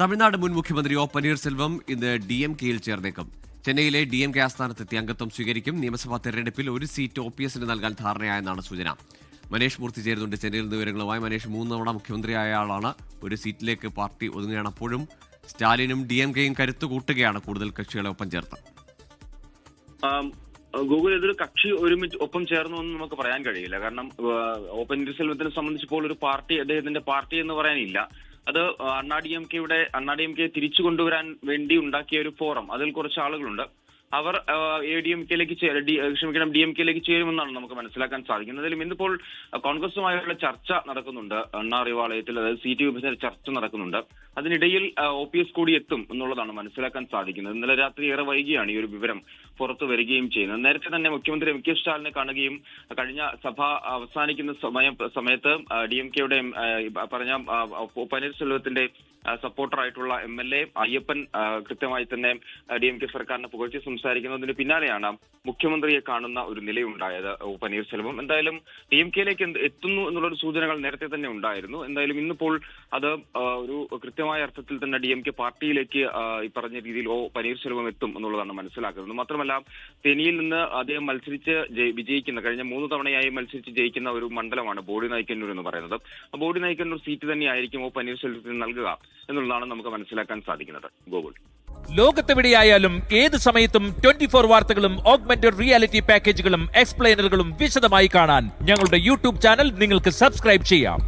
തമിഴ്നാട് മുൻ മുഖ്യമന്ത്രി ഒ പനീർസെൽവം ഇന്ന് DMK-യിൽ ചേർന്നേക്കും. ചെന്നൈയിലെ DMK ആസ്ഥാനത്തെത്തി അംഗത്വം സ്വീകരിക്കും. നിയമസഭാ തെരഞ്ഞെടുപ്പിൽ ഒരു സീറ്റ് OPS-ന് നൽകാൻ ധാരണയായെന്നാണ് സൂചന. മനേഷ് മൂർത്തി ചേരുന്നുണ്ട് ചെന്നൈയിൽ നിന്ന് വിവരങ്ങളുമായി. മനേഷ്, 3 തവണ മുഖ്യമന്ത്രിയായ ആളാണ്. ഒരു സീറ്റിലേക്ക് പാർട്ടി ഒതുങ്ങുകയാണ്. അപ്പോഴും സ്റ്റാലിനും DMK-യും കരുത്തു കൂട്ടുകയാണ്, കൂടുതൽ കക്ഷികളെ ഒപ്പം ചേർത്ത്. ഗൂഗിൾ ഇതൊരു കക്ഷി ഒപ്പം ചേർന്നു എന്ന് നമുക്ക് പറയാൻ കഴിയില്ല. കാരണം ഒ പനീർസെൽവത്തിനെ സംബന്ധിച്ചിപ്പോൾ ഒരു പാർട്ടി, അദ്ദേഹത്തിന്റെ പാർട്ടി എന്ന് പറയാനില്ല. അത് അണ്ണാ ഡി എം കെ തിരിച്ചു കൊണ്ടുവരാൻ വേണ്ടി ഉണ്ടാക്കിയ ഒരു ഫോറം, അതിൽ കുറച്ച് ആളുകളുണ്ട്. അവർ DMK-യിലേക്ക് ചേരുമെന്നാണ് നമുക്ക് മനസ്സിലാക്കാൻ സാധിക്കുന്നത്. അതിലും ഇന്നിപ്പോൾ കോൺഗ്രസുമായുള്ള ചർച്ച നടക്കുന്നുണ്ട്. അണ്ണാ അറിവാലയത്തിൽ, അതായത് സീറ്റ് വിഭജന ചർച്ച നടക്കുന്നുണ്ട്. അതിനിടയിൽ OPS കൂടി എത്തും എന്നുള്ളതാണ് മനസ്സിലാക്കാൻ സാധിക്കുന്നത്. ഇന്നലെ രാത്രി ഏറെ വൈകിയാണ് ഈ ഒരു വിവരം പുറത്തു വരികയും ചെയ്യുന്നത്. നേരത്തെ തന്നെ മുഖ്യമന്ത്രി MK സ്റ്റാലിനെ കാണുകയും കഴിഞ്ഞ സഭ അവസാനിക്കുന്ന സമയത്ത് DMK-യുടെ പറഞ്ഞ പനീർസെൽവത്തിന്റെ സപ്പോർട്ടറായിട്ടുള്ള MLA അയ്യപ്പൻ കൃത്യമായി തന്നെ DMK സർക്കാരിനെ പുകഴ്ത്തി സംസാരിക്കുന്നതിന് പിന്നാലെയാണ് മുഖ്യമന്ത്രിയെ കാണുന്ന ഒരു നിലയുണ്ടായത് പനീർസെൽവം. എന്തായാലും DMK-യിലേക്ക് എത്തുന്നു എന്നുള്ളൊരു സൂചനകൾ നേരത്തെ തന്നെ ഉണ്ടായിരുന്നു. എന്തായാലും ഇന്നിപ്പോൾ അത് ഒരു കൃത്യമായ അർത്ഥത്തിൽ തന്നെ DMK പാർട്ടിയിലേക്ക് ഈ പറഞ്ഞ രീതിയിൽ പനീർസെൽവം എത്തും എന്നുള്ളതാണ് മനസ്സിലാക്കുന്നത്. മാത്രമല്ല, തെനിയിൽ നിന്ന് അദ്ദേഹം മത്സരിച്ച് വിജയിക്കുന്ന, കഴിഞ്ഞ 3 തവണയായി മത്സരിച്ച് ജയിക്കുന്ന ഒരു മണ്ഡലമാണ് ബോഡി നയിക്കന്നൂർ എന്ന് പറയുന്നത്. ആ ബോഡി നയിക്കന്നൂർ സീറ്റ് തന്നെയായിരിക്കും പനീർസെൽവത്തിന് നൽകുക എന്നുള്ളതാണ് നമുക്ക് മനസ്സിലാക്കാൻ സാധിക്കുന്നത്. ഗോകുൽ, ലോകത്തെവിടെയായാലും ഏത് സമയത്തും 24 വാർത്തകളും ഓഗ്മെന്റഡ് റിയാലിറ്റി പാക്കേജുകളും എക്സ്പ്ലെയിനറുകളും വിശദമായി കാണാൻ ഞങ്ങളുടെ YouTube ചാനൽ നിങ്ങൾക്ക് സബ്സ്ക്രൈബ് ചെയ്യാം.